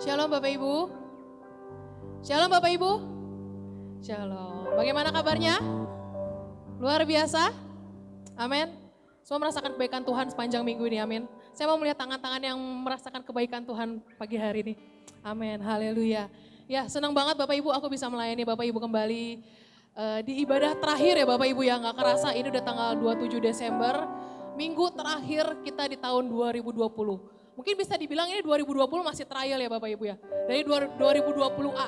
Shalom Bapak Ibu. Shalom Bapak Ibu. Shalom. Bagaimana kabarnya? Luar biasa? Amin. Semua merasakan kebaikan Tuhan sepanjang minggu ini, amin. Saya mau melihat tangan-tangan yang merasakan kebaikan Tuhan pagi hari ini. Amin, haleluya. Ya, senang banget Bapak Ibu aku bisa melayani Bapak Ibu kembali di ibadah terakhir ya Bapak Ibu ya. Gak kerasa ini udah tanggal 27 Desember, minggu terakhir kita di tahun 2020. Mungkin bisa dibilang ini 2020 masih trial ya Bapak Ibu ya. Dari 2020A.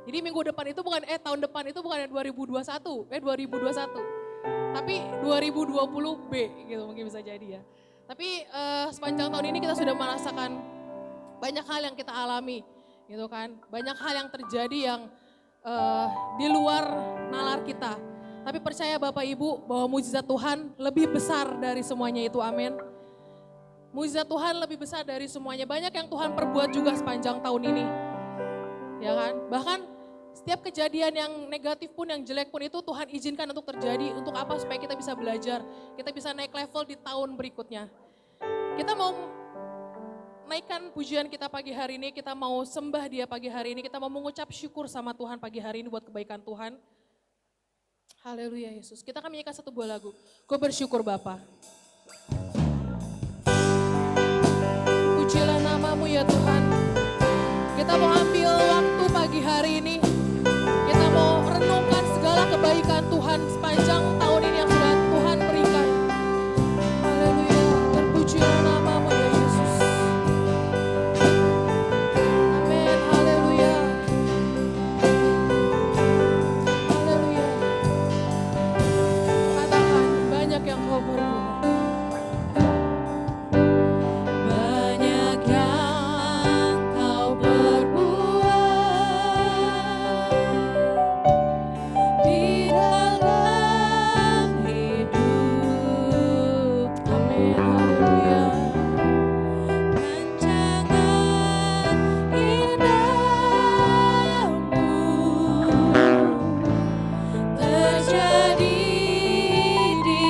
Jadi minggu depan itu bukan, tahun depan itu bukan 2021, 2021. Tapi 2020B gitu mungkin bisa jadi ya. Tapi sepanjang tahun ini kita sudah merasakan banyak hal yang kita alami gitu kan. Banyak hal yang terjadi yang di luar nalar kita. Tapi percaya Bapak Ibu bahwa mujizat Tuhan lebih besar dari semuanya itu, amin. Mujizat Tuhan lebih besar dari semuanya. Banyak yang Tuhan perbuat juga sepanjang tahun ini. Ya kan? Bahkan setiap kejadian yang negatif pun, yang jelek pun itu Tuhan izinkan untuk terjadi. Untuk apa? Supaya kita bisa belajar. Kita bisa naik level di tahun berikutnya. Kita mau naikkan pujian kita pagi hari ini. Kita mau sembah Dia pagi hari ini. Kita mau mengucap syukur sama Tuhan pagi hari ini buat kebaikan Tuhan. Haleluya Yesus. Kita akan menyanyikan satu buah lagu. Gue bersyukur Bapa. Pujilah namamu ya Tuhan. Kita mau ambil waktu pagi hari ini. Kita mau renungkan segala kebaikan Tuhan sepanjang tahun ini yang sudah Tuhan berikan. Haleluya, terpujilah namamu ya Yesus. Amin, haleluya. Haleluya. Katakan banyak yang kau berbuat. Terjadi di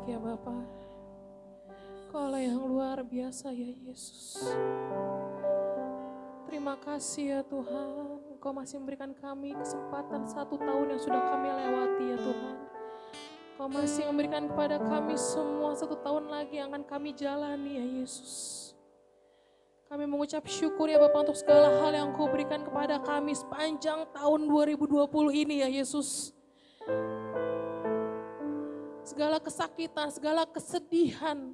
ya Bapa. Kaulah yang luar biasa ya Yesus. Terima kasih ya Tuhan, Engkau masih memberikan kami kesempatan 1 tahun yang sudah kami lewati ya Tuhan. Engkau masih memberikan kepada kami semua 1 tahun lagi yang akan kami jalani ya Yesus. Kami mengucap syukur ya Bapak untuk segala hal yang Engkau berikan kepada kami sepanjang tahun 2020 ini ya Yesus. Segala kesakitan, segala kesedihan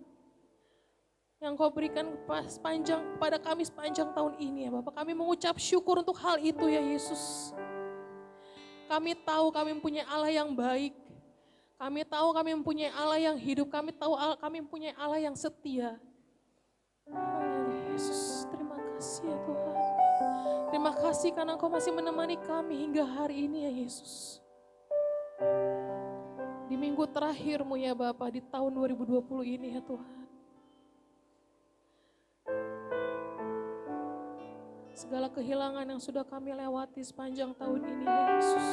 yang Kau berikan kepada kami sepanjang tahun ini ya Bapak. Kami mengucap syukur untuk hal itu ya Yesus. Kami tahu kami mempunyai Allah yang baik. Kami tahu kami mempunyai Allah yang hidup. Kami tahu kami mempunyai Allah yang setia. Haleluya Yesus, terima kasih ya Tuhan. Terima kasih karena Engkau masih menemani kami hingga hari ini ya Yesus. Di minggu terakhir-Mu ya Bapa di tahun 2020 ini ya Tuhan. Segala kehilangan yang sudah kami lewati sepanjang tahun ini ya Yesus.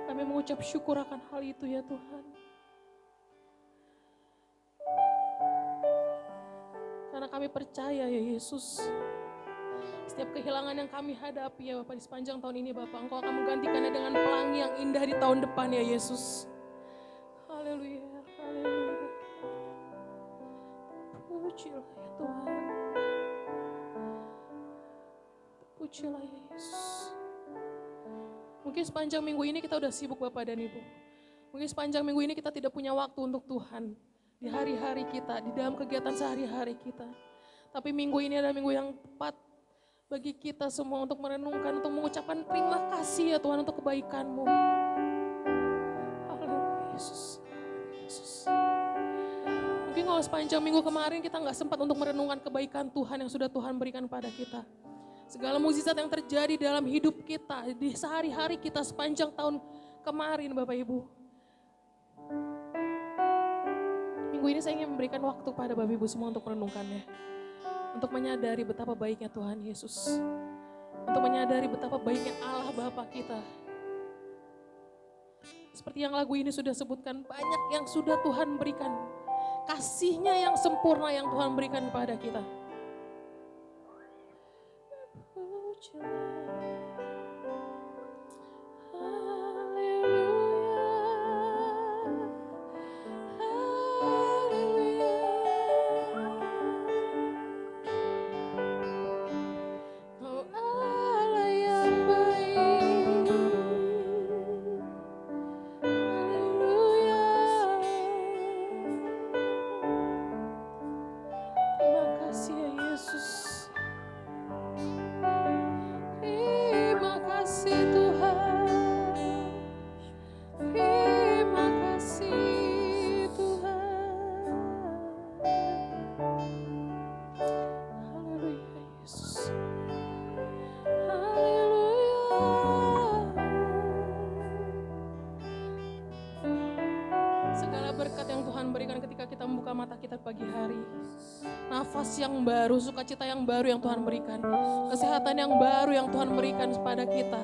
Kami mengucap syukur akan hal itu ya Tuhan. Karena kami percaya ya Yesus. Setiap kehilangan yang kami hadapi ya Bapak di sepanjang tahun ini Bapak. Engkau akan menggantikannya dengan pelangi yang indah di tahun depan ya Yesus. Haleluya, haleluya. Pujilah ya Tuhan. Pujilah ya Yesus. Mungkin sepanjang minggu ini kita udah sibuk Bapak dan Ibu. Mungkin sepanjang minggu ini kita tidak punya waktu untuk Tuhan. Di hari-hari kita, di dalam kegiatan sehari-hari kita. Tapi minggu ini adalah minggu yang tepat bagi kita semua untuk merenungkan, untuk mengucapkan terima kasih ya Tuhan untuk kebaikan-Mu. Haleluya Yesus. Yesus. Mungkin kalau sepanjang minggu kemarin kita gak sempat untuk merenungkan kebaikan Tuhan yang sudah Tuhan berikan pada kita. Segala mukjizat yang terjadi dalam hidup kita, di sehari-hari kita sepanjang tahun kemarin Bapak Ibu. Minggu ini saya ingin memberikan waktu pada Bapak Ibu semua untuk merenungkannya. Untuk menyadari betapa baiknya Tuhan Yesus. Untuk menyadari betapa baiknya Allah Bapa kita. Seperti yang lagu ini sudah sebutkan, banyak yang sudah Tuhan berikan. Kasih-Nya yang sempurna yang Tuhan berikan kepada kita. Pagi hari, nafas yang baru, sukacita yang baru yang Tuhan berikan, kesehatan yang baru yang Tuhan berikan kepada kita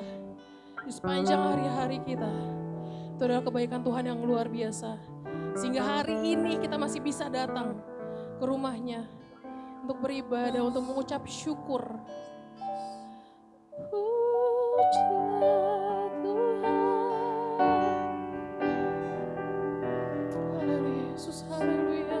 di sepanjang hari-hari kita. Itu adalah kebaikan Tuhan yang luar biasa, sehingga hari ini kita masih bisa datang ke rumahnya untuk beribadah, untuk mengucap syukur. Haleluya Yesus, haleluya.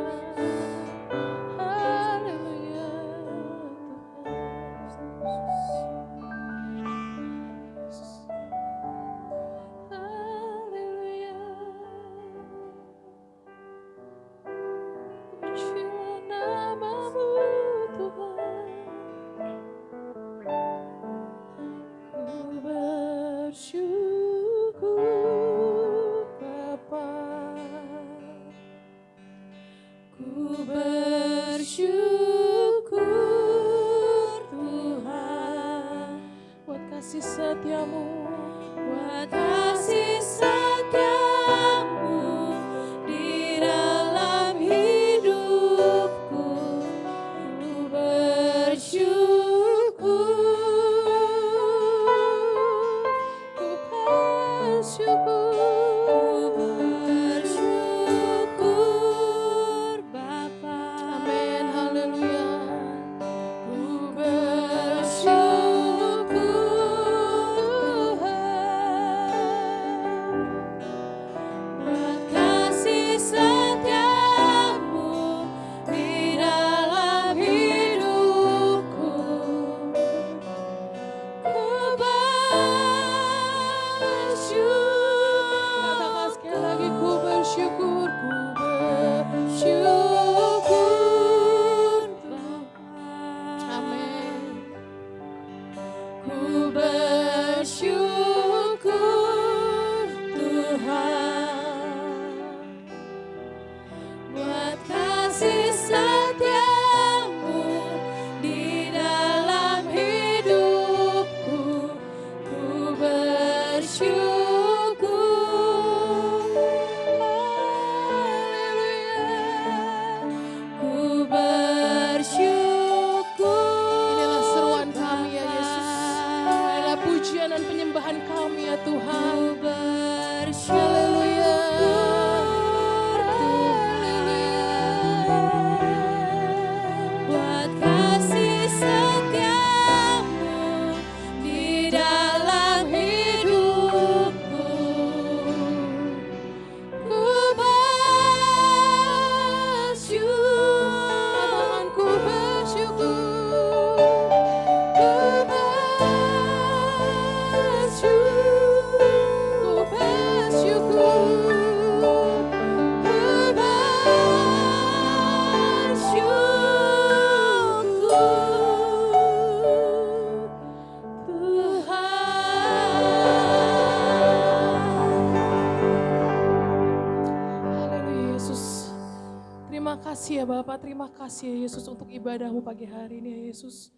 Bersyukur Terima kasih ya Bapak, terima kasih ya Yesus untuk ibadahmu pagi hari ini ya Yesus.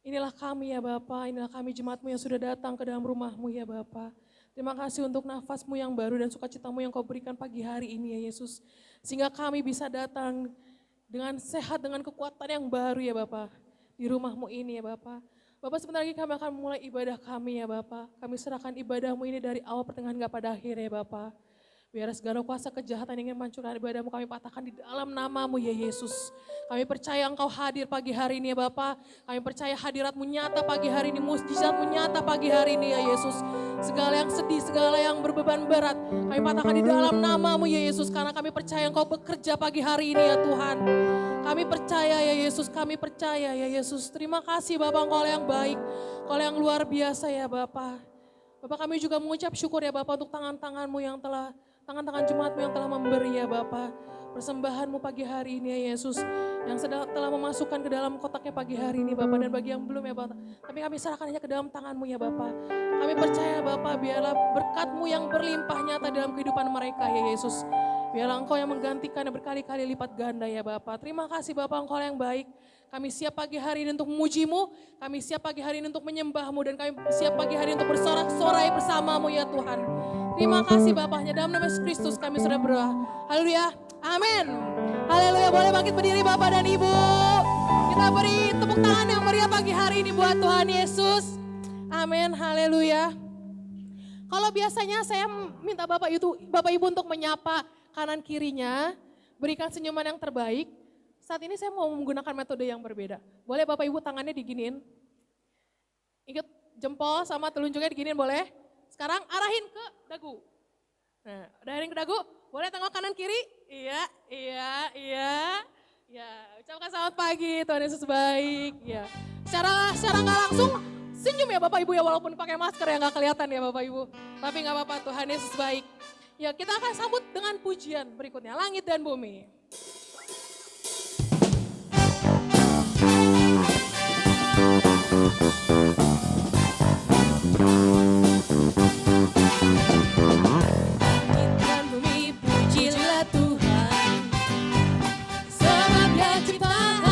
Inilah kami ya Bapak, inilah kami jemaatmu yang sudah datang ke dalam rumahmu ya Bapak. Terima kasih untuk nafasmu yang baru dan sukacitamu yang kau berikan pagi hari ini ya Yesus. Sehingga kami bisa datang dengan sehat, dengan kekuatan yang baru ya Bapak. Di rumahmu ini ya Bapak. Bapak sebentar lagi kami akan mulai ibadah kami ya Bapak. Kami serahkan ibadahmu ini dari awal pertengahan hingga pada akhir ya Bapak. Biar segala kuasa kejahatan yang ingin menghancurkan ibadahmu kami patahkan di dalam namamu ya Yesus. Kami percaya engkau hadir pagi hari ini ya Bapa. Kami percaya hadiratmu nyata pagi hari ini, mujizatmu nyata pagi hari ini ya Yesus. Segala yang sedih, segala yang berbeban berat, kami patahkan di dalam namamu ya Yesus. Karena kami percaya engkau bekerja pagi hari ini ya Tuhan. Kami percaya ya Yesus, kami percaya ya Yesus. Terima kasih Bapak, engkau yang baik, engkau yang luar biasa ya Bapak. Bapak kami juga mengucap syukur ya Bapak untuk tangan-tanganmu yang telah tangan-tangan jemaatmu yang telah memberi ya Bapa. Persembahanmu pagi hari ini ya Yesus. Yang telah memasukkan ke dalam kotaknya pagi hari ini Bapak. Dan bagi yang belum ya Bapak. Tapi kami serahkan hanya ke dalam tanganmu ya Bapak. Kami percaya Bapak biarlah berkatmu yang berlimpah nyata dalam kehidupan mereka ya Yesus. Biarlah engkau yang menggantikan yang berkali-kali lipat ganda ya Bapak. Terima kasih Bapak, engkau yang baik. Kami siap pagi hari ini untuk memujimu, kami siap pagi hari ini untuk menyembahmu, dan kami siap pagi hari ini untuk bersorak-sorai bersamamu ya Tuhan. Terima kasih Bapaknya, dalam nama Yesus Kristus kami sudah berdoa. Haleluya, amin. Haleluya, boleh bangkit berdiri Bapak dan Ibu. Kita beri tepuk tangan yang meriah pagi hari ini buat Tuhan Yesus. Amin, haleluya. Kalau biasanya saya minta Bapak Ibu untuk menyapa kanan kirinya, berikan senyuman yang terbaik. Saat ini saya mau menggunakan metode yang berbeda. Boleh Bapak Ibu tangannya diginiin. Ingat jempol sama telunjuknya diginiin boleh. Sekarang arahin ke dagu. Nah, arahin ke dagu. Boleh tengok kanan kiri. Iya. Ya, ucapkan selamat pagi, Tuhan Yesus baik. Ya. Secara nggak langsung senyum ya Bapak Ibu ya, walaupun pakai masker ya nggak kelihatan ya Bapak Ibu. Tapi nggak apa-apa, Tuhan Yesus baik. Ya, kita akan sambut dengan pujian berikutnya, Langit dan Bumi. Sebab dia ciptaan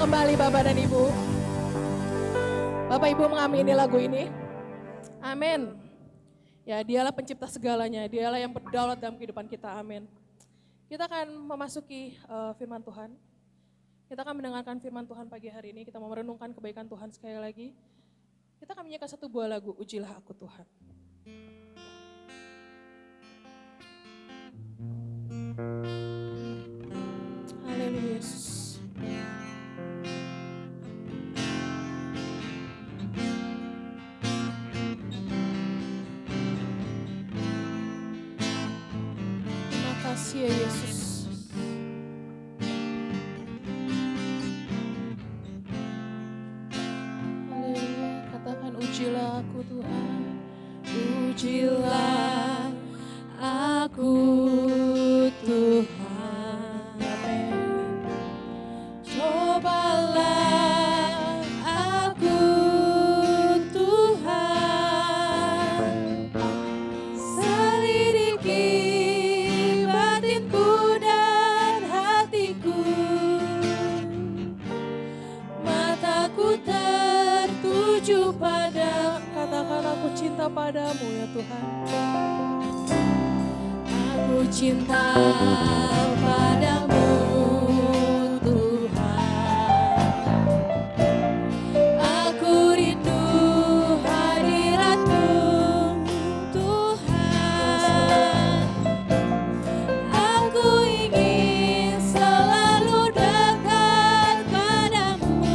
kembali Bapak dan Ibu. Bapak Ibu mengamini lagu ini. Amin. Ya, dialah pencipta segalanya, dialah yang berdaulat dalam kehidupan kita, amin. Kita akan memasuki firman Tuhan. Kita akan mendengarkan firman Tuhan pagi hari ini, kita mau merenungkan kebaikan Tuhan sekali lagi. Kita akan menyanyikan satu buah lagu, Ujilah Aku Tuhan. Haleluya Yesus. Terima kasih ya Yesus. Haleluya, katakan ujilah aku Tuhan. Ujilah aku Tuhan. Amin. Cobalah aku Tuhan. Selidiki batinku dan hatiku. Mataku tertuju pada, katakan aku cinta padamu ya Tuhan. Aku cinta padamu Tuhan. Aku rindu hadirat-Mu Tuhan. Aku ingin selalu dekat padamu,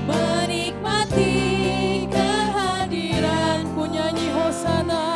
menikmati kehadiran-Ku. Nyanyi Hosana.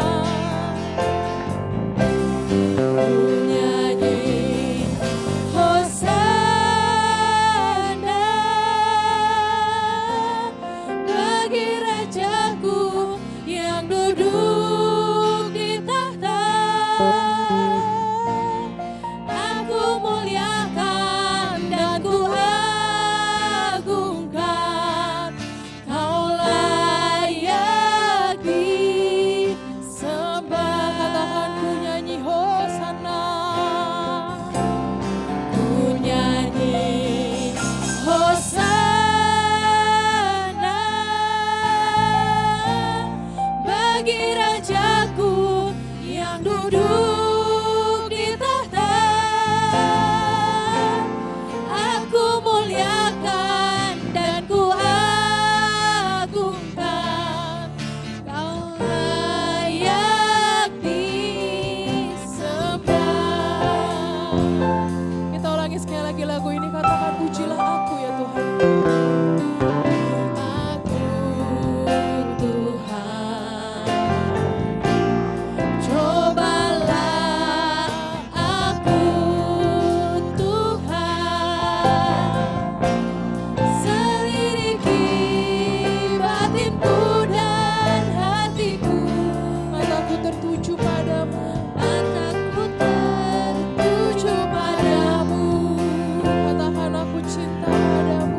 Katakan aku cinta padamu.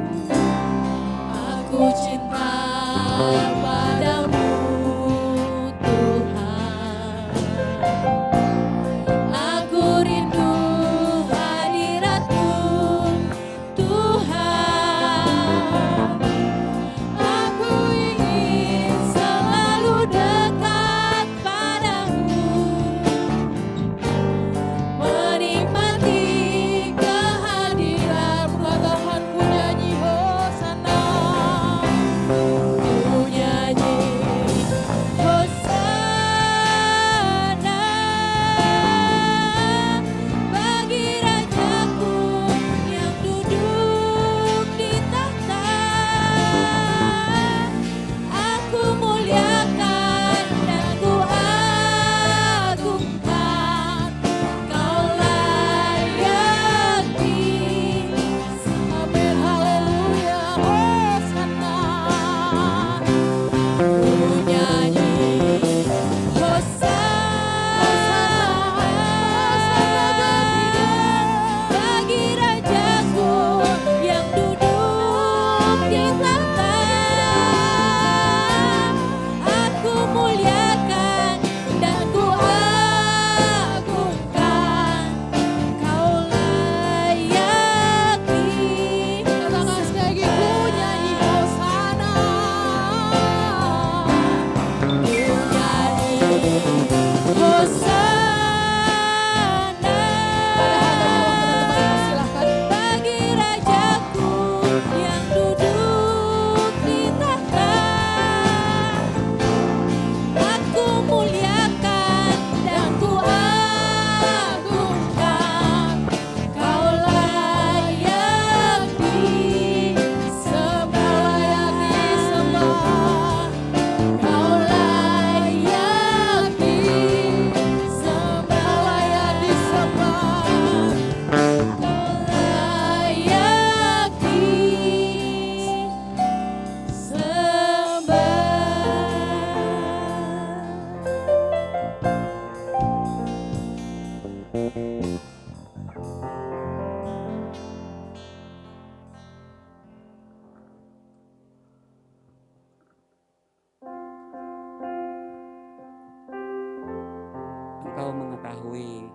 mengetahui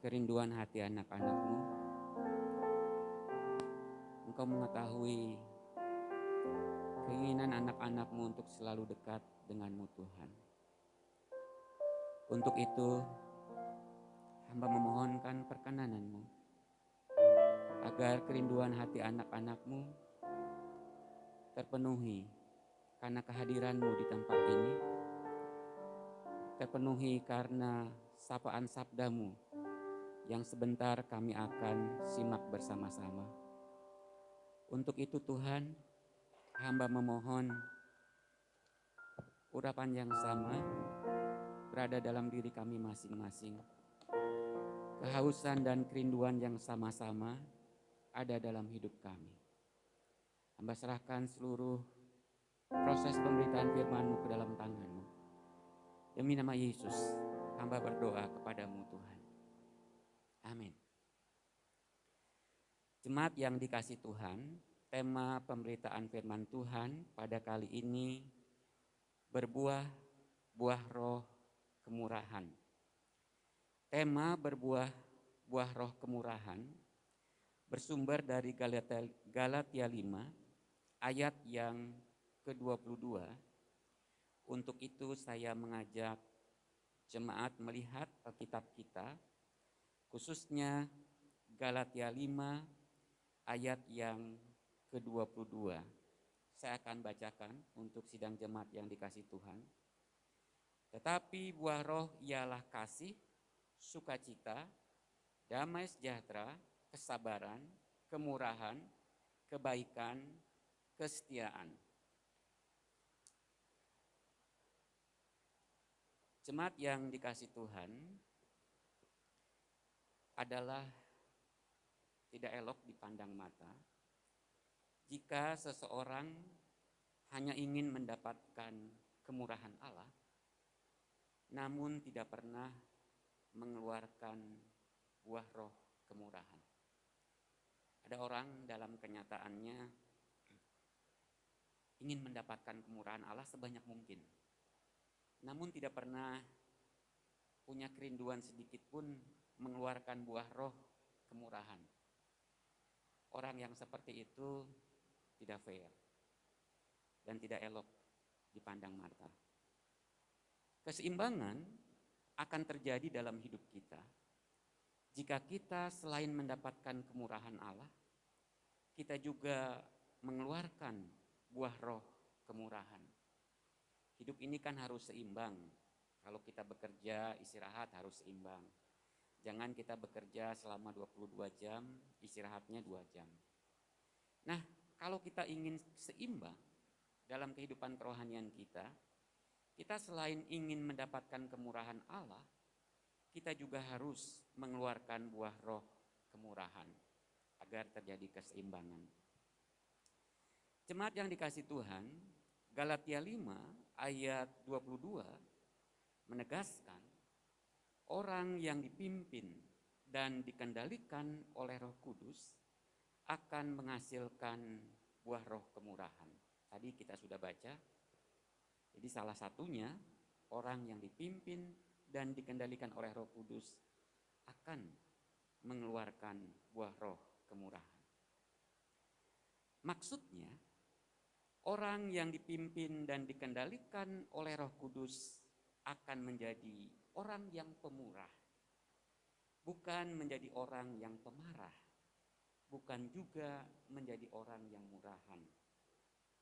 kerinduan hati anak-anak-Mu. Engkau mengetahui keinginan anak-anak-Mu untuk selalu dekat dengan-Mu Tuhan. Untuk itu, hamba memohonkan perkenanan-Mu, agar kerinduan hati anak-anak-Mu terpenuhi karena kehadiran-Mu di tempat ini, terpenuhi karena sapaan sabda-Mu yang sebentar kami akan simak bersama-sama. Untuk itu Tuhan, hamba memohon urapan yang sama berada dalam diri kami masing-masing. Kehausan dan kerinduan yang sama-sama ada dalam hidup kami. Hamba serahkan seluruh proses pemberitaan firman-Mu ke dalam tangan-Mu. Demi nama Yesus, hamba berdoa kepadamu Tuhan. Amin. Jemaat yang dikasih Tuhan, tema pemberitaan firman Tuhan pada kali ini berbuah buah roh kemurahan. Tema berbuah buah roh kemurahan bersumber dari Galatia 5 ayat yang ke-22. Untuk itu saya mengajak jemaat melihat Alkitab kita, khususnya Galatia 5 ayat yang ke-22. Saya akan bacakan untuk sidang jemaat yang dikasih Tuhan. Tetapi buah roh ialah kasih, sukacita, damai sejahtera, kesabaran, kemurahan, kebaikan, kesetiaan. Jemaat yang dikasih Tuhan, adalah tidak elok dipandang mata jika seseorang hanya ingin mendapatkan kemurahan Allah, namun tidak pernah mengeluarkan buah roh kemurahan. Ada orang dalam kenyataannya ingin mendapatkan kemurahan Allah sebanyak mungkin, namun tidak pernah punya kerinduan sedikit pun mengeluarkan buah roh kemurahan. Orang yang seperti itu tidak fair dan tidak elok dipandang mata. Keseimbangan akan terjadi dalam hidup kita jika kita selain mendapatkan kemurahan Allah, kita juga mengeluarkan buah roh kemurahan. Hidup ini kan harus seimbang. Kalau kita bekerja, istirahat harus seimbang. Jangan kita bekerja selama 22 jam, istirahatnya 2 jam. Nah, kalau kita ingin seimbang dalam kehidupan kerohanian kita selain ingin mendapatkan kemurahan Allah, kita juga harus mengeluarkan buah roh kemurahan agar terjadi keseimbangan. Jemaat yang dikasih Tuhan, Galatia 5 ayat 22 menegaskan orang yang dipimpin dan dikendalikan oleh Roh Kudus akan menghasilkan buah roh kemurahan. Tadi kita sudah baca. Jadi salah satunya orang yang dipimpin dan dikendalikan oleh Roh Kudus akan mengeluarkan buah roh kemurahan. Maksudnya, orang yang dipimpin dan dikendalikan oleh Roh Kudus akan menjadi orang yang pemurah, bukan menjadi orang yang pemarah, bukan juga menjadi orang yang murahan.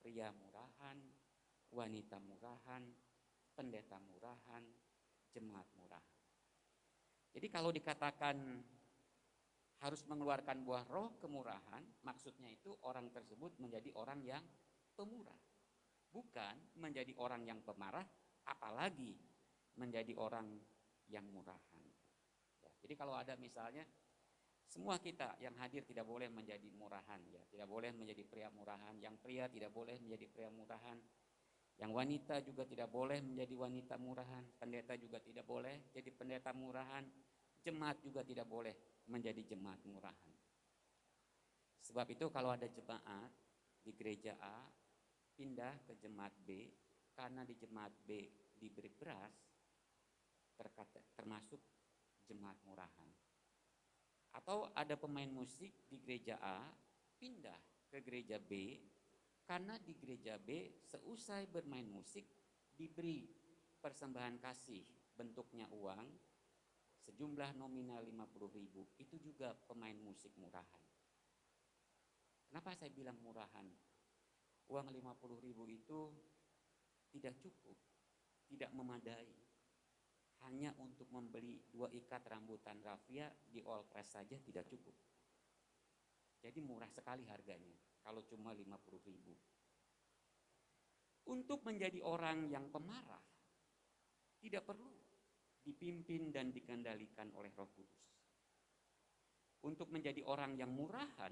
Pria murahan, wanita murahan, pendeta murahan, jemaat murahan. Jadi kalau dikatakan harus mengeluarkan buah roh kemurahan, maksudnya itu orang tersebut menjadi orang yang pemurah, bukan menjadi orang yang pemarah, apalagi menjadi orang yang murahan. Ya, jadi kalau ada misalnya semua kita yang hadir tidak boleh menjadi murahan, ya, tidak boleh menjadi pria murahan, yang pria tidak boleh menjadi pria murahan, yang wanita juga tidak boleh menjadi wanita murahan, pendeta juga tidak boleh jadi pendeta murahan, jemaat juga tidak boleh menjadi jemaat murahan. Sebab itu kalau ada jemaat di gereja A pindah ke jemaat B karena di jemaat B diberi beras, termasuk jemaat murahan. Atau ada pemain musik di gereja A pindah ke gereja B karena di gereja B seusai bermain musik diberi persembahan kasih bentuknya uang sejumlah nominal 50.000, itu juga pemain musik murahan. Kenapa saya bilang murahan? Uang 50.000 itu tidak cukup, tidak memadai. Hanya untuk membeli 2 ikat rambutan raffia di all press saja tidak cukup. Jadi murah sekali harganya kalau cuma 50.000. Untuk menjadi orang yang pemarah tidak perlu dipimpin dan dikendalikan oleh Roh Kudus. Untuk menjadi orang yang murahan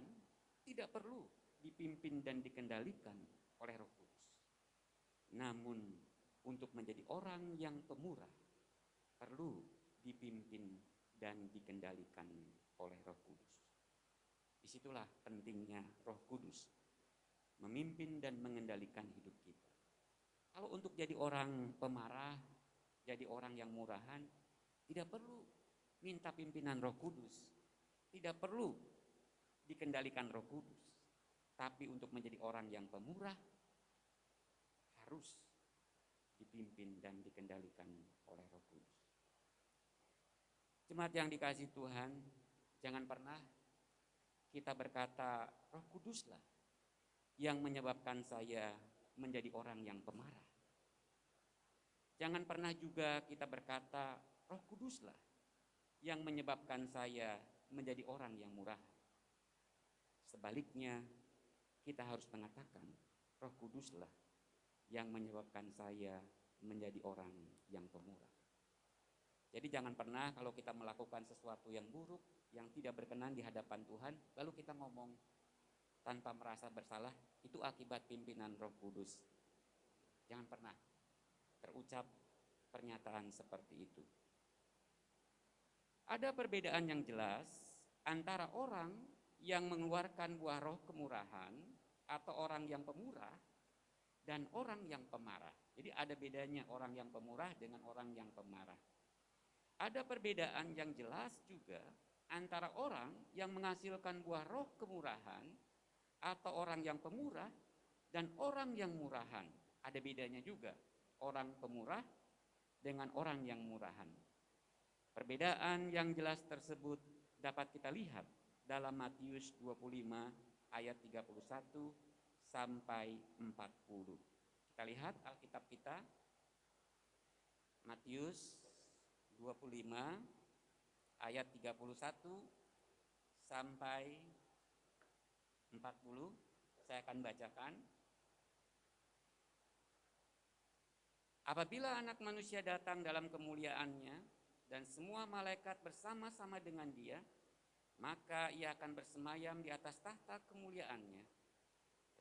tidak perlu dipimpin dan dikendalikan oleh Roh Kudus. Namun untuk menjadi orang yang pemurah perlu dipimpin dan dikendalikan oleh Roh Kudus. Disitulah pentingnya Roh Kudus memimpin dan mengendalikan hidup kita. Kalau untuk jadi orang pemarah, jadi orang yang murahan, tidak perlu minta pimpinan Roh Kudus, tidak perlu dikendalikan Roh Kudus. Tapi untuk menjadi orang yang pemurah harus dipimpin dan dikendalikan oleh Roh Kudus. Jemaat yang dikasihi Tuhan, jangan pernah kita berkata, Roh Kuduslah yang menyebabkan saya menjadi orang yang pemarah. Jangan pernah juga kita berkata, Roh Kuduslah yang menyebabkan saya menjadi orang yang murah. Sebaliknya, kita harus mengatakan, Roh Kuduslah yang menyebabkan saya menjadi orang yang pemurah. Jadi jangan pernah kalau kita melakukan sesuatu yang buruk, yang tidak berkenan di hadapan Tuhan, lalu kita ngomong tanpa merasa bersalah, itu akibat pimpinan Roh Kudus. Jangan pernah terucap pernyataan seperti itu. Ada perbedaan yang jelas antara orang yang mengeluarkan buah roh kemurahan atau orang yang pemurah dan orang yang pemarah. Jadi ada bedanya orang yang pemurah dengan orang yang pemarah. Ada perbedaan yang jelas juga antara orang yang menghasilkan buah roh kemurahan atau orang yang pemurah dan orang yang murahan. Ada bedanya juga orang pemurah dengan orang yang murahan. Perbedaan yang jelas tersebut dapat kita lihat dalam Matius 25 ayat 31 sampai 40. Kita lihat Alkitab kita, Matius 25 ayat 31 sampai 40. Saya akan bacakan. Apabila Anak Manusia datang dalam kemuliaannya dan semua malaikat bersama-sama dengan Dia, maka Ia akan bersemayam di atas tahta kemuliaannya.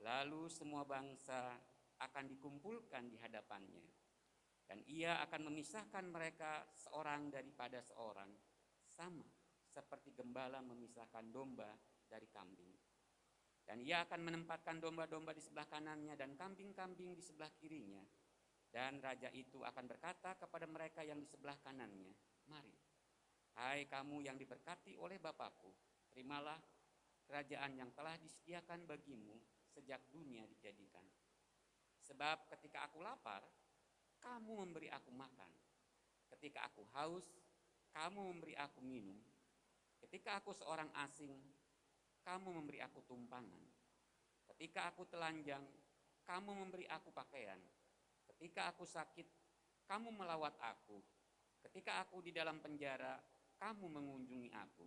Lalu semua bangsa akan dikumpulkan di hadapannya, dan Ia akan memisahkan mereka seorang daripada seorang, sama seperti gembala memisahkan domba dari kambing. Dan Ia akan menempatkan domba-domba di sebelah kanannya dan kambing-kambing di sebelah kirinya. Dan Raja itu akan berkata kepada mereka yang di sebelah kanannya, mari, hai kamu yang diberkati oleh Bapakku, terimalah kerajaan yang telah disediakan bagimu sejak dunia dijadikan. Sebab ketika aku lapar, kamu memberi aku makan. Ketika aku haus, kamu memberi aku minum. Ketika aku seorang asing, kamu memberi aku tumpangan. Ketika aku telanjang, kamu memberi aku pakaian. Ketika aku sakit, kamu melawat aku. Ketika aku di dalam penjara, kamu mengunjungi aku.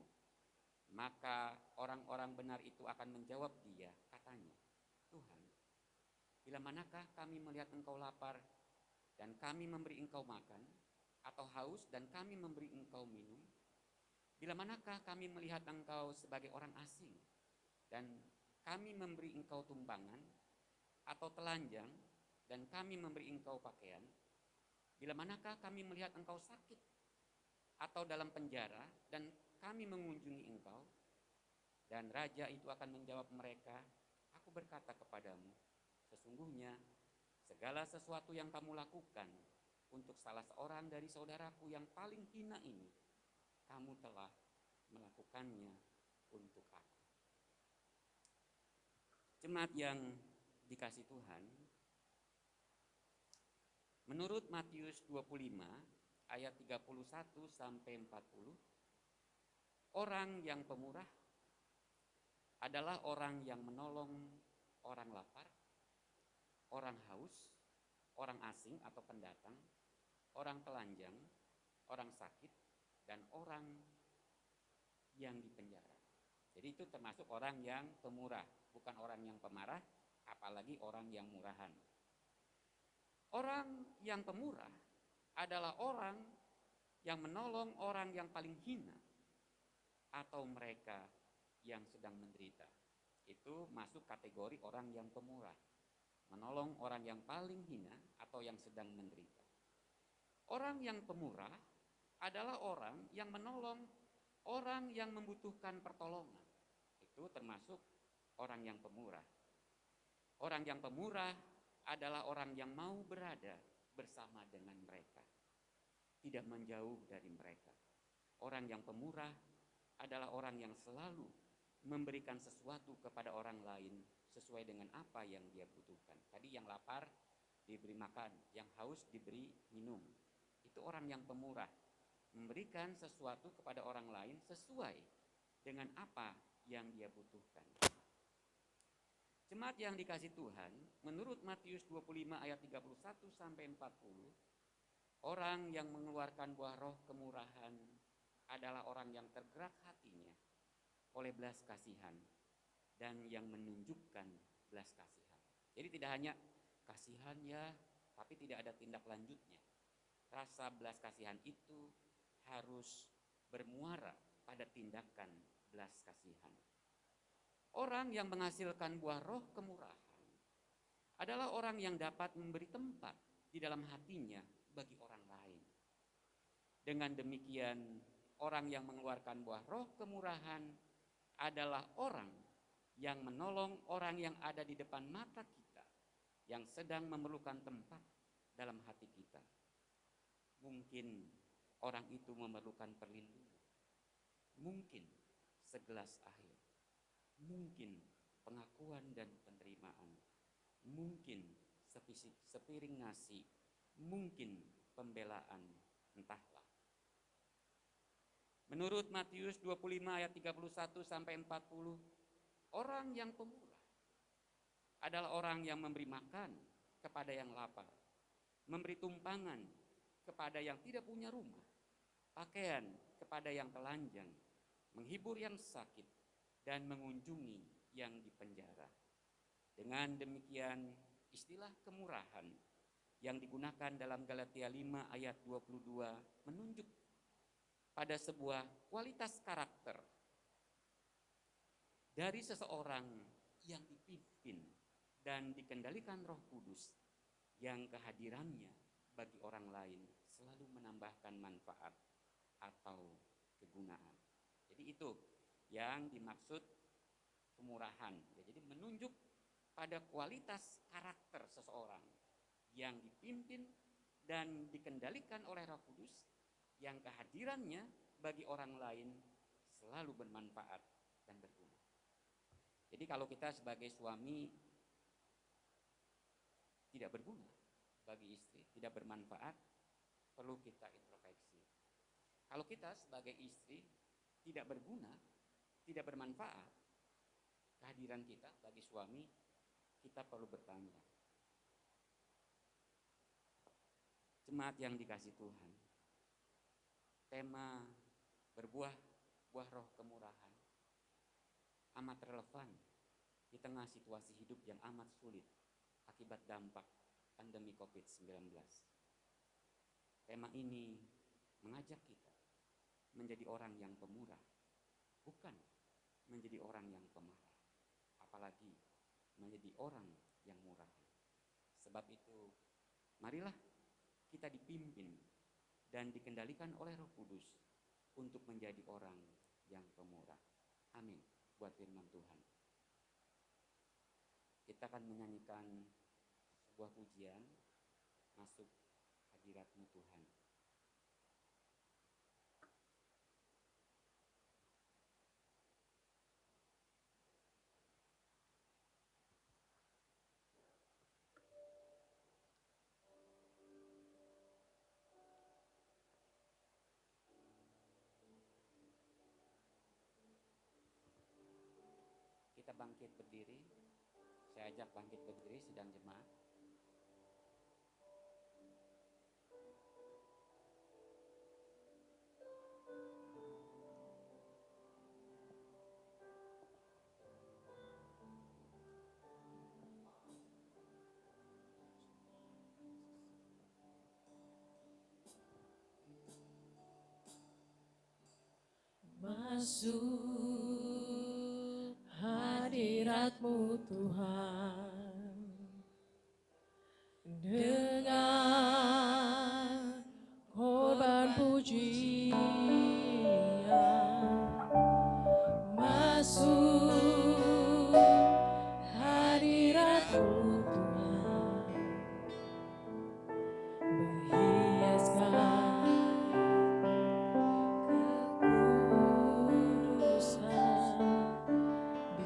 Maka orang-orang benar itu akan menjawab Dia, katanya, Tuhan, bila manakah kami melihat Engkau lapar dan kami memberi Engkau makan, atau haus dan kami memberi Engkau minum? Bila manakah kami melihat Engkau sebagai orang asing dan kami memberi Engkau tumpangan, atau telanjang dan kami memberi Engkau pakaian? Bila manakah kami melihat Engkau sakit atau dalam penjara dan kami mengunjungi Engkau? Dan Raja itu akan menjawab mereka, aku berkata kepadamu, sesungguhnya segala sesuatu yang kamu lakukan untuk salah seorang dari saudaraku yang paling hina ini, kamu telah melakukannya untuk aku. Jemaat yang dikasih Tuhan, menurut Matius 25 ayat 31 sampai 40, orang yang pemurah adalah orang yang menolong orang lapar, orang haus, orang asing atau pendatang, orang telanjang, orang sakit, dan orang yang dipenjara. Jadi itu termasuk orang yang pemurah, bukan orang yang pemarah, apalagi orang yang murahan. Orang yang pemurah adalah orang yang menolong orang yang paling hina atau mereka yang sedang menderita. Itu masuk kategori orang yang pemurah, menolong orang yang paling hina atau yang sedang menderita. Orang yang pemurah adalah orang yang menolong orang yang membutuhkan pertolongan. Itu termasuk orang yang pemurah. Orang yang pemurah adalah orang yang mau berada bersama dengan mereka, tidak menjauh dari mereka. Orang yang pemurah adalah orang yang selalu memberikan sesuatu kepada orang lain sesuai dengan apa yang dia butuhkan. Tadi yang lapar diberi makan, yang haus diberi minum. Itu orang yang pemurah, memberikan sesuatu kepada orang lain sesuai dengan apa yang dia butuhkan. Jemaat yang dikasih Tuhan, menurut Matius 25 ayat 31 sampai 40, orang yang mengeluarkan buah roh kemurahan adalah orang yang tergerak hatinya oleh belas kasihan dan yang menunjukkan belas kasihan. Jadi tidak hanya kasihan ya, tapi tidak ada tindak lanjutnya. Rasa belas kasihan itu harus bermuara pada tindakan belas kasihan. Orang yang menghasilkan buah roh kemurahan adalah orang yang dapat memberi tempat di dalam hatinya bagi orang lain. Dengan demikian, orang yang mengeluarkan buah roh kemurahan adalah orang yang menolong orang yang ada di depan mata kita, yang sedang memerlukan tempat dalam hati kita. Mungkin orang itu memerlukan perlindungan, mungkin segelas air, mungkin pengakuan dan penerimaan, mungkin sepiring nasi, mungkin pembelaan, entahlah. Menurut Matius 25 ayat 31 sampai 40, orang yang pemurah adalah orang yang memberi makan kepada yang lapar, memberi tumpangan kepada yang tidak punya rumah, pakaian kepada yang telanjang, menghibur yang sakit, dan mengunjungi yang dipenjara. Dengan demikian, istilah kemurahan yang digunakan dalam Galatia 5 ayat 22 menunjuk pada sebuah kualitas karakter dari seseorang yang dipimpin dan dikendalikan Roh Kudus, yang kehadirannya bagi orang lain selalu menambahkan manfaat atau kegunaan. Jadi itu yang dimaksud kemurahan. Ya, jadi menunjuk pada kualitas karakter seseorang yang dipimpin dan dikendalikan oleh Roh Kudus, yang kehadirannya bagi orang lain selalu bermanfaat dan berguna. Jadi kalau kita sebagai suami tidak berguna bagi istri, tidak bermanfaat, perlu kita introspeksi. Kalau kita sebagai istri tidak berguna, tidak bermanfaat, kehadiran kita bagi suami, kita perlu bertanya. Jemaat yang dikasih Tuhan, tema berbuah buah roh kemurahan amat relevan di tengah situasi hidup yang amat sulit akibat dampak pandemi COVID-19. Tema ini mengajak kita menjadi orang yang pemurah, bukan menjadi orang yang pemarah, apalagi menjadi orang yang murah. Sebab itu, marilah kita dipimpin dan dikendalikan oleh Roh Kudus untuk menjadi orang yang pemurah. Amin. Buat firman Tuhan. Kita akan menyanyikan sebuah pujian masuk hadirat-Mu Tuhan. Kita bangkit berdiri. Saya ajak bangkit berdiri sidang jemaat. Masuk hadirat-Mu Tuhan dengan korban pujian. Masuk hadirat-Mu Tuhan, berhiaskan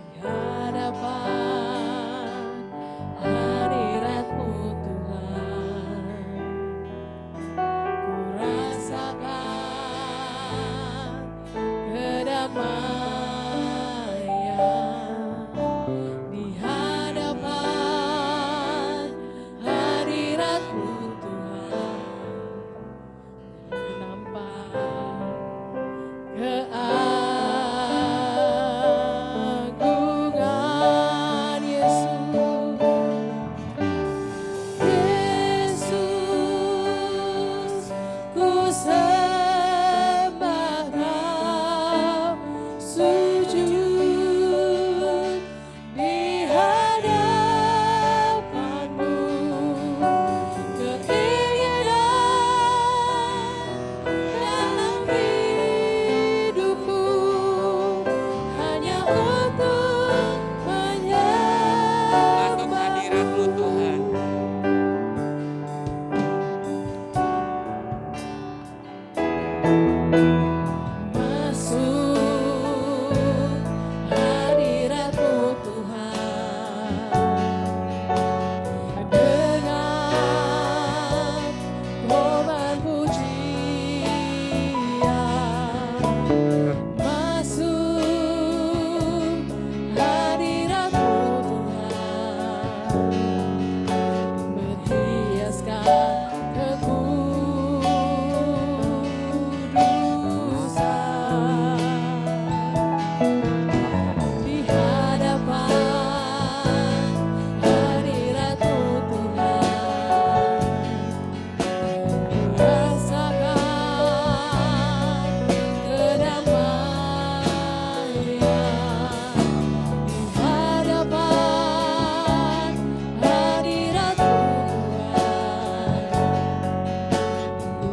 di hadapan hadirat-Mu Tuhan, ku rasakan kedamaian di hadapan hadirat-Mu Tuhan, ku nampak keagungan Yesus. Yesus, ku sembah Kau, sujud di hadapan-Mu. Keinginan dalam hidupku hanya untuk Masuk hadirat-Mu Tuhan. Masuk hadirat-Mu Tuhan dengan korban pujian. Masuk hadirat-Mu Tuhan, berhiaskan kekudusan di hadapan hadirat-Mu Tuhan, ku rasakan kedamaian di hadapan hadirat-Mu Tuhan, ku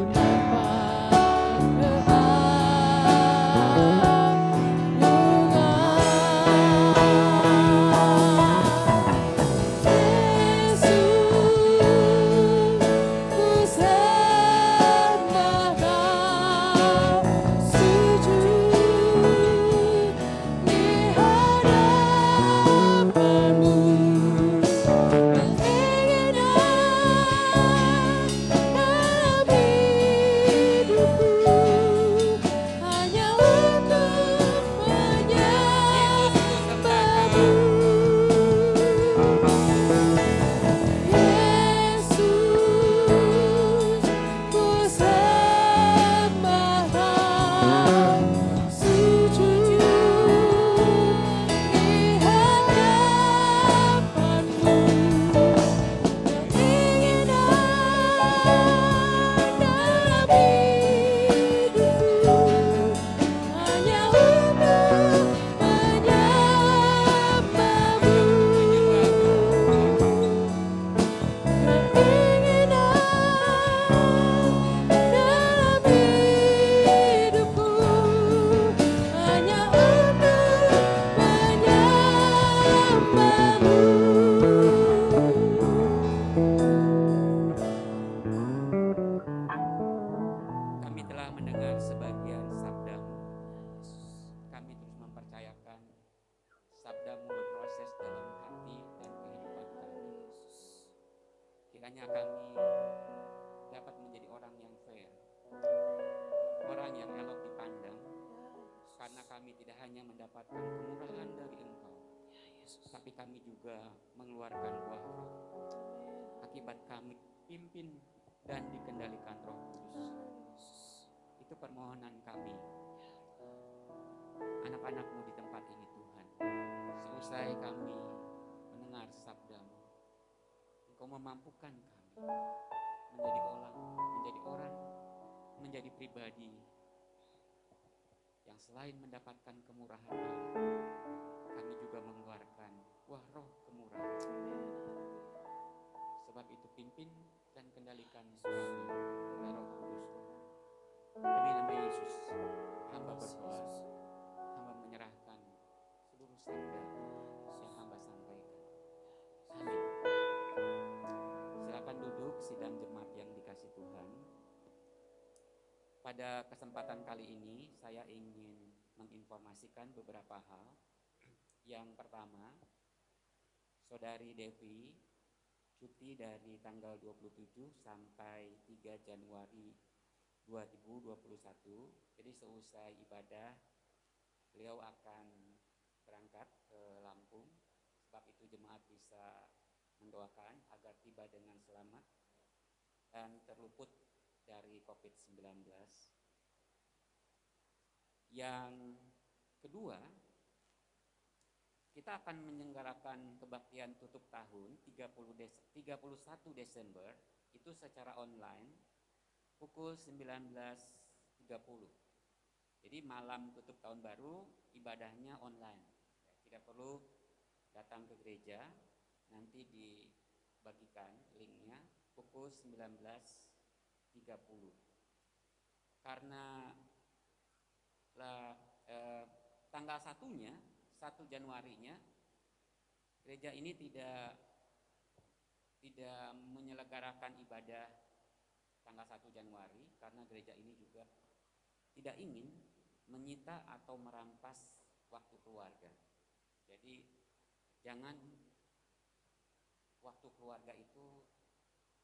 kiranya kami dapat menjadi orang yang fair, orang yang elok dipandang, karena kami tidak hanya mendapatkan kemurahan dari Engkau, tapi kami juga mengeluarkan buah roh. Akibat kami pimpin dan dikendalikan Roh Kudus. Itu permohonan kami, anak-anak-Mu di tempat ini Tuhan. Seusai kami mendengar sabda-Mu, Engkau memampukan kami menjadi pribadi yang selain mendapatkan kemurahan Allah, kami juga mengeluarkan buah roh kemurahan. Sebab itu pimpin dan kendalikan kami oleh Roh Kudus. Demi nama Yesus, hamba berdoa, hamba menyerahkan seluruh sabda yang hamba sampaikan. Amin. Silakan duduk sidang jemaat yang dikasih Tuhan. Pada kesempatan kali ini saya ingin menginformasikan beberapa hal. Yang pertama, Saudari Devi cuti dari tanggal 27 sampai 3 Januari 2021. Jadi seusai ibadah beliau akan berangkat ke Lampung. Sebab itu jemaat bisa mendoakan agar tiba dengan selamat dan terluput dari COVID-19. Yang kedua, kita akan menyelenggarakan kebaktian tutup tahun 31 Desember itu secara online pukul 19.30. Jadi malam tutup tahun baru ibadahnya online. Tidak perlu datang ke gereja, nanti dibagikan linknya pukul 19.30. Karena tanggal 1 Januarinya gereja ini tidak menyelenggarakan ibadah tanggal 1 Januari karena gereja ini juga tidak ingin menyita atau merampas waktu keluarga. Jadi jangan waktu keluarga itu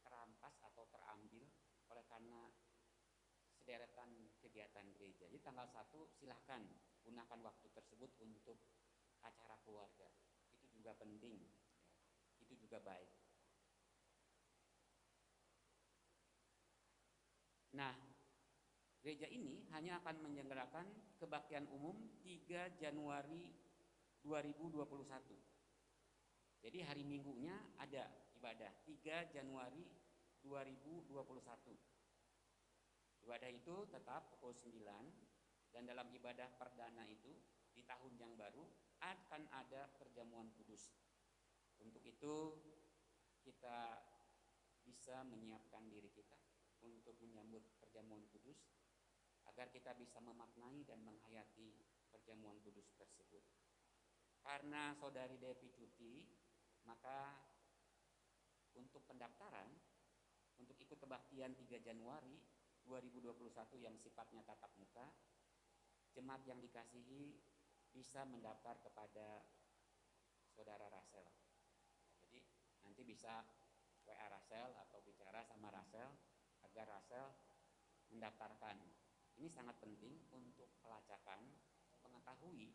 terampas atau terambil oleh karena sederetan kegiatan gereja. Jadi tanggal 1 silahkan gunakan waktu tersebut untuk acara keluarga. Itu juga penting, itu juga baik. Nah, gereja ini hanya akan menyelenggarakan kebaktian umum 3 Januari 2021. Jadi hari Minggunya ada ibadah 3 Januari 2021. Ibadah itu tetap pukul 9 dan dalam ibadah perdana itu di tahun yang baru akan ada perjamuan kudus. Untuk itu kita bisa menyiapkan diri kita untuk menyambut perjamuan kudus agar kita bisa memaknai dan menghayati perjamuan kudus tersebut. Karena Saudari Devi cuti, maka untuk pendaftaran untuk ikut kebaktian 3 Januari 2021 yang sifatnya tatap muka, jemaat yang dikasihi bisa mendaftar kepada Saudara Rasel. Jadi nanti bisa WA Rasel atau bicara sama Rasel agar Rasel mendaftarkan. Ini sangat penting untuk pelacakan, mengetahui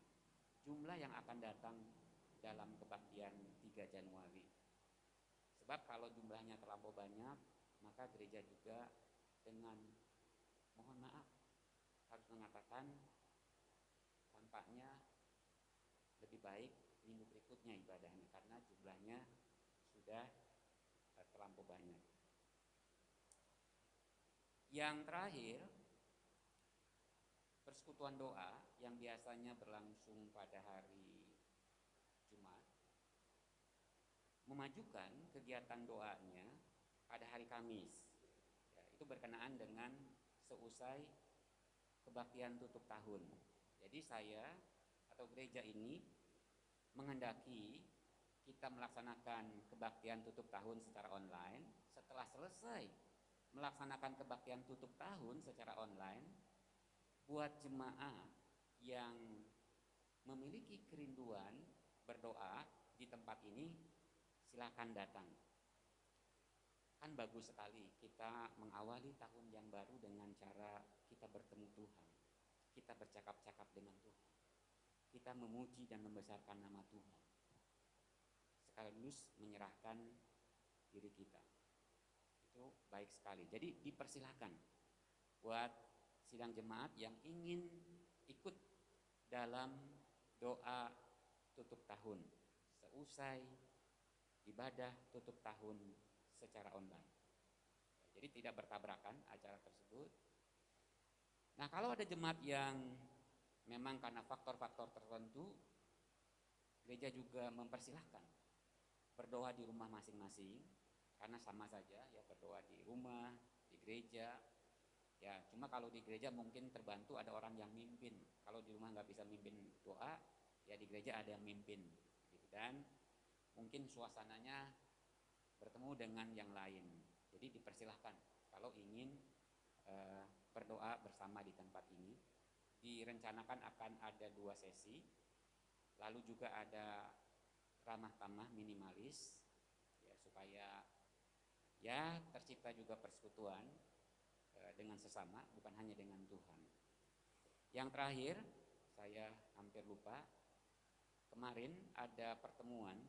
jumlah yang akan datang dalam kebaktian 3 Januari. Sebab kalau jumlahnya terlampau banyak, maka gereja juga dengan mohon maaf harus mengatakan tampaknya lebih baik minggu berikutnya ibadahnya karena jumlahnya sudah terlampau banyak. Yang terakhir, persekutuan doa yang biasanya berlangsung pada hari Jumat memajukan kegiatan doanya pada hari Kamis. Ya, itu berkenaan dengan seusai kebaktian tutup tahun. Jadi saya atau gereja ini menghendaki kita melaksanakan kebaktian tutup tahun secara online. Setelah selesai melaksanakan kebaktian tutup tahun secara online, buat jemaat yang memiliki kerinduan berdoa di tempat ini, silakan datang. Kan bagus sekali kita mengawali tahun yang baru dengan cara kita bertemu Tuhan. Kita bercakap-cakap dengan Tuhan. Kita memuji dan membesarkan nama Tuhan. Sekaligus menyerahkan diri kita. Itu baik sekali. Jadi dipersilahkan buat sidang jemaat yang ingin ikut dalam doa tutup tahun seusai ibadah tutup tahun secara online. Jadi tidak bertabrakan acara tersebut. Nah, kalau ada jemaat yang memang karena faktor-faktor tertentu, gereja juga mempersilahkan berdoa di rumah masing-masing, karena sama saja ya, berdoa di rumah, di gereja. Ya, cuma kalau di gereja mungkin terbantu ada orang yang mimpin. Kalau di rumah nggak bisa mimpin doa, ya di gereja ada yang mimpin. Gitu. Dan mungkin suasananya bertemu dengan yang lain. Jadi dipersilahkan kalau ingin berdoa bersama di tempat ini. Direncanakan akan ada 2 sesi. Lalu juga ada ramah tamah minimalis, ya, supaya ya tercipta juga persekutuan dengan sesama, bukan hanya dengan Tuhan. Yang terakhir, saya hampir lupa, kemarin ada pertemuan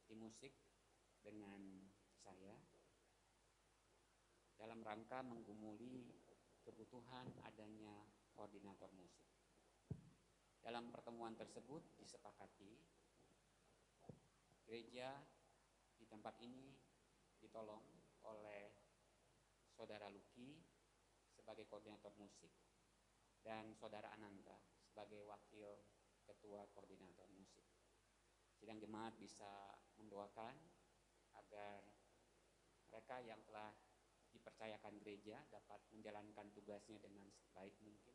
di musik dengan saya dalam rangka menggumuli kebutuhan adanya koordinator musik. Dalam pertemuan tersebut disepakati gereja di tempat ini ditolong oleh Saudara Luki sebagai koordinator musik dan Saudara Ananta sebagai wakil ketua koordinator musik. Sidang jemaat bisa mendoakan agar mereka yang telah dipercayakan gereja dapat menjalankan tugasnya dengan sebaik mungkin.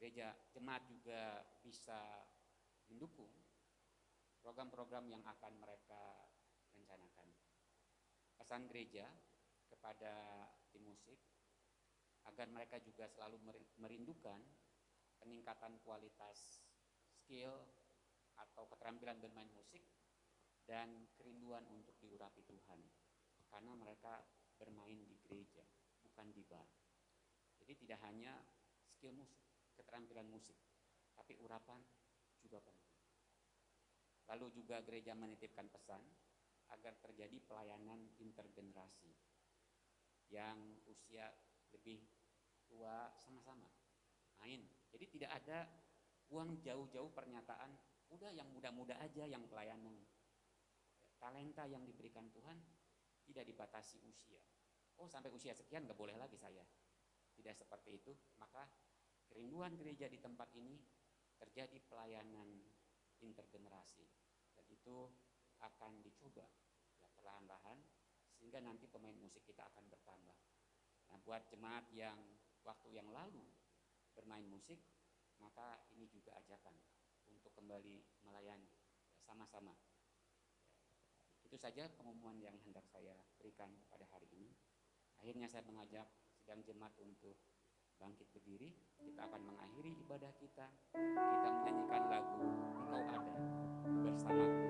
Gereja jemaat juga bisa mendukung program-program yang akan mereka rencanakan. Pesan gereja kepada tim musik agar mereka juga selalu merindukan peningkatan kualitas skill atau keterampilan bermain musik dan kerinduan untuk diurapi Tuhan, karena mereka bermain di gereja, bukan di bar. Jadi tidak hanya skill musik, keterampilan musik, tapi urapan juga penting. Lalu juga gereja menitipkan pesan agar terjadi pelayanan intergenerasi, yang usia lebih tua sama-sama main. Jadi tidak ada buang jauh-jauh pernyataan, udah yang muda-muda aja yang pelayanan. Talenta yang diberikan Tuhan tidak dibatasi usia. Oh, sampai usia sekian gak boleh lagi saya. Tidak seperti itu. Maka kerinduan gereja di tempat ini terjadi pelayanan intergenerasi. Dan itu akan dicoba ya, perlahan-lahan, sehingga nanti pemain musik kita akan bertambah. Nah, buat jemaat yang waktu yang lalu bermain musik, maka ini juga ajakan untuk kembali melayani ya, sama-sama. Itu saja pengumuman yang hendak saya berikan pada hari ini. Akhirnya saya mengajak sidang jemaat untuk bangkit berdiri. Kita akan mengakhiri ibadah kita. Kita menyanyikan lagu Engkau Ada bersamaku.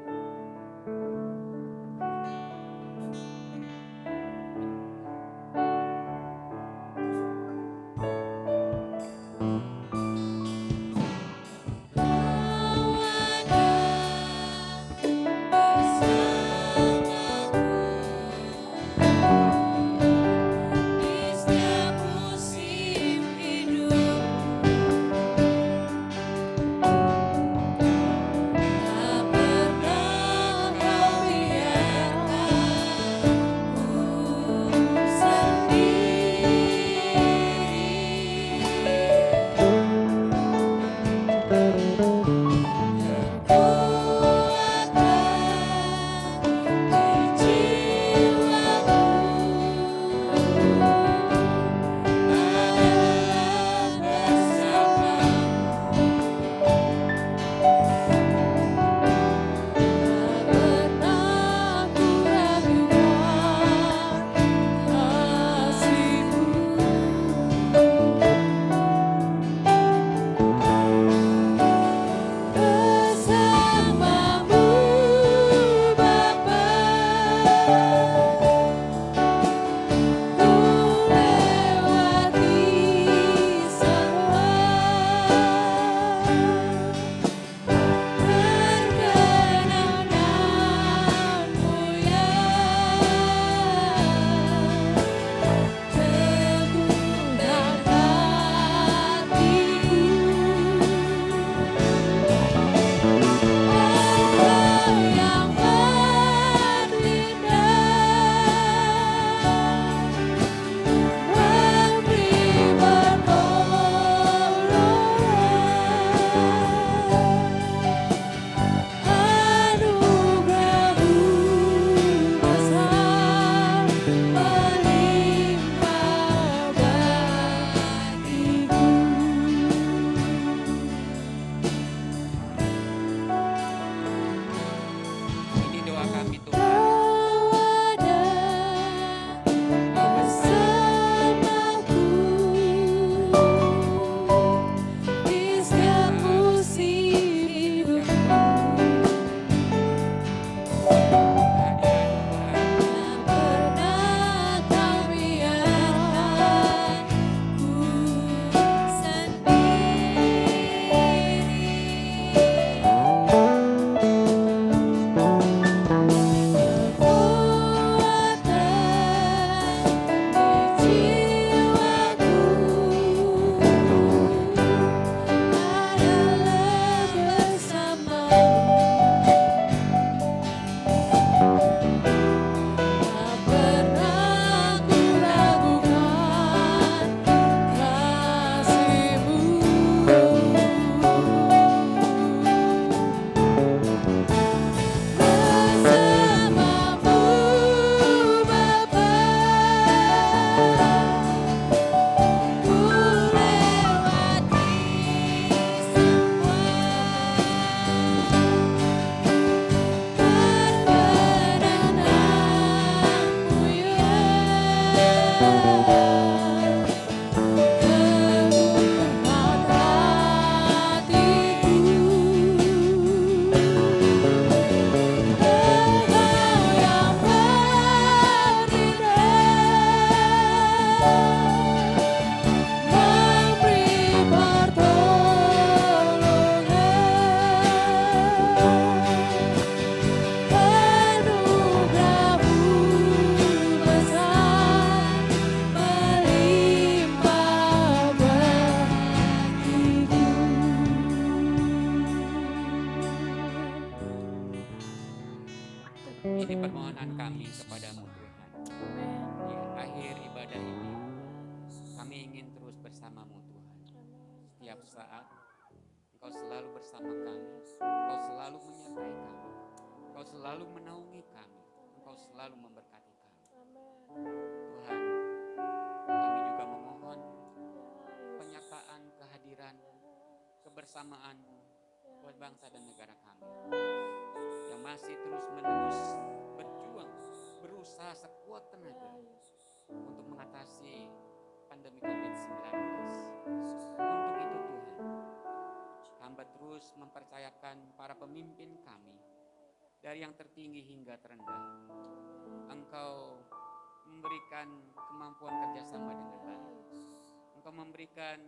Ini permohonan kami kepadamu Tuhan. Amin. Di akhir ibadah ini, kami ingin terus bersamamu Tuhan. Setiap saat, Engkau selalu bersama kami. Engkau selalu menyertai kami. Engkau selalu menaungi kami. Engkau selalu memberkati kami. Tuhan, kami juga memohon penyertaan kehadiran kebersamaan-Mu buat bangsa dan negara kami yang masih terus-menerus berjuang, berusaha sekuat tenaga untuk mengatasi pandemi COVID-19. Untuk itu Tuhan, hamba terus mempercayakan para pemimpin kami dari yang tertinggi hingga terendah. Engkau memberikan kemampuan kerjasama dengan baik. Engkau memberikan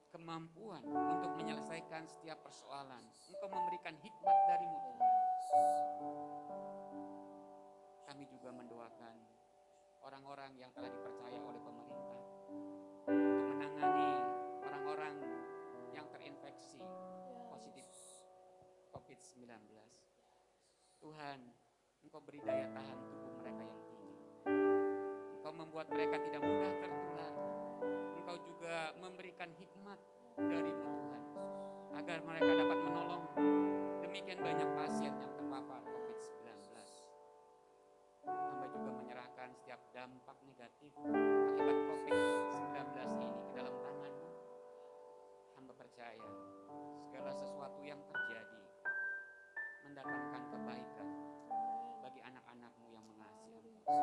kemampuan untuk menyelesaikan setiap persoalan. Engkau memberikan hikmat dari-Mu Tuhan. Kami juga mendoakan orang-orang yang telah dipercaya oleh pemerintah untuk menangani orang-orang yang terinfeksi positif COVID-19. Tuhan, Engkau beri daya tahan tubuh mereka yang tinggi. Engkau membuat mereka tidak mudah tertular. Engkau juga memberikan hikmat dari-Mu Tuhan, agar mereka dapat menolong demikian banyak pasien yang terpapar COVID-19. Hamba juga menyerahkan setiap dampak negatif akibat COVID-19 ini ke dalam tangan-Mu. Hamba percaya segala sesuatu yang terjadi mendatangkan kebaikan bagi anak-anak-Mu yang mengasihi Engkau.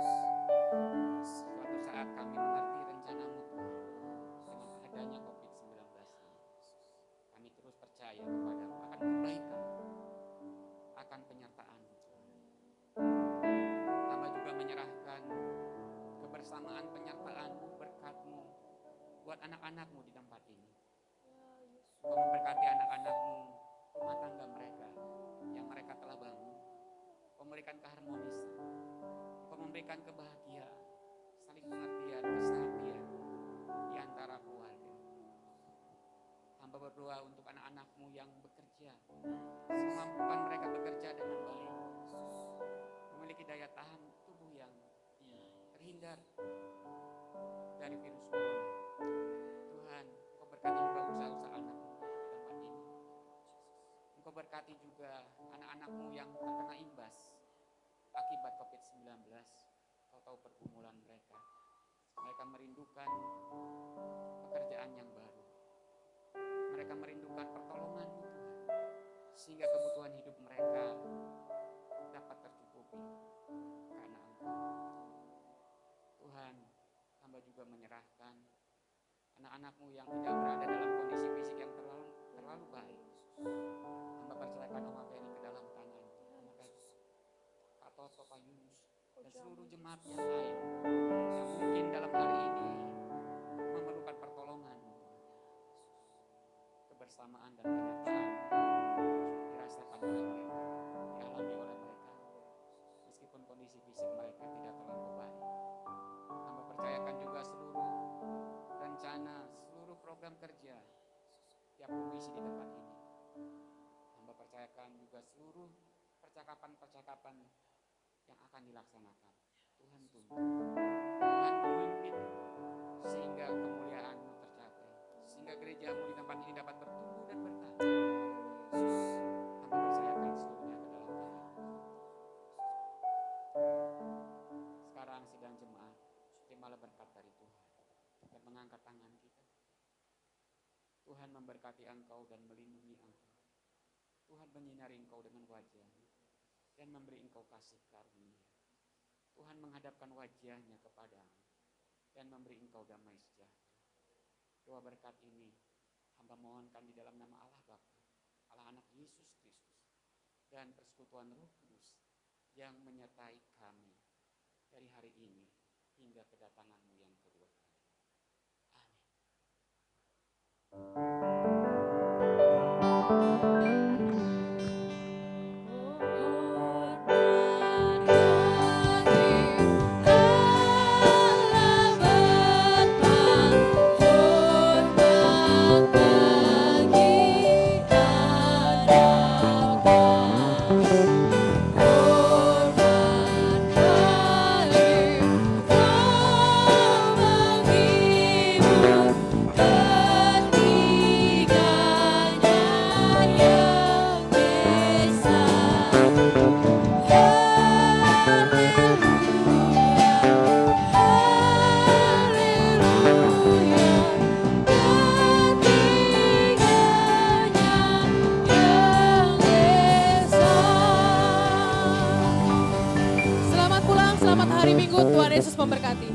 Suatu saat kami mengerti rencana-Mu Tuhan dengan adanya COVID-19 ini. Kami terus percaya kepada-Mu akan kebaikan, akan penyertaan-Mu Tuhan. Hamba juga menyerahkan kebersamaan penyertaan-Mu, berkat-Mu buat anak-anak-Mu di tempat ini. Engkau memberkati anak-anak-Mu, rumah tangga mereka yang mereka telah bangun. Engkau memberikan keharmonisan, Engkau memberikan kebahagiaan, saling pengertian, kesehatian di antara keluarga. Hamba berdoa untuk anak-anak-Mu yang bekerja, semampukan mereka bekerja dengan baik, memiliki daya tahan tubuh yang tinggi, terhindar dari virus corona. Tuhan, Engkau berkati juga usaha-usaha anak-Mu di tempat ini. Engkau berkati juga anak-anak-Mu yang terkena imbas akibat COVID-19. Kau tahu pergumulan mereka. Mereka merindukan pekerjaan yang baru. Mereka merindukan pertolongan-Mu Tuhan, sehingga kebutuhan hidup mereka dapat tercukupi karena Engkau. Tuhan, hamba juga menyerahkan anak-anak-Mu yang tidak berada dalam kondisi fisik yang terlalu baik. Hamba percayakan Oma Ferry ke dalam tangan Kak Toto, Pak Yunus, dan seluruh jemaat yang lain yang mungkin dalam hari ini memerlukan pertolongan-Mu Tuhan. Kebersamaan dan penyertaan dirasakan oleh mereka, dialami oleh mereka, meskipun kondisi fisik mereka tidak terlalu baik. Hamba percayakan juga seluruh rencana, seluruh program kerja tiap komisi di tempat ini. Hamba percayakan juga seluruh percakapan-percakapan yang akan dilaksanakan. Tuhan tunduk, Tuhan memimpin sehingga kemuliaan-Mu tercapai, sehingga gereja-Mu di tempat ini dapat bertumbuh dan berkembang. Hamba percayakan seluruhnya ke dalam tangan. Sekarang sidang jemaat, terimalah berkat dari Tuhan dan mengangkat tangan kita. Tuhan memberkati engkau dan melindungi engkau. Tuhan menyinari engkau dengan wajah-Nya dan memberi engkau kasih karunia. Tuhan menghadapkan wajah-Nya kepadamu dan memberi engkau damai sejahtera. Doa berkat ini hamba mohonkan di dalam nama Allah Bapa, Allah Anak Yesus Kristus, dan persekutuan Roh Kudus yang menyertai kami dari hari ini hingga kedatangan-Mu yang kedua kali. selamat hari Minggu. Tuhan Yesus memberkati.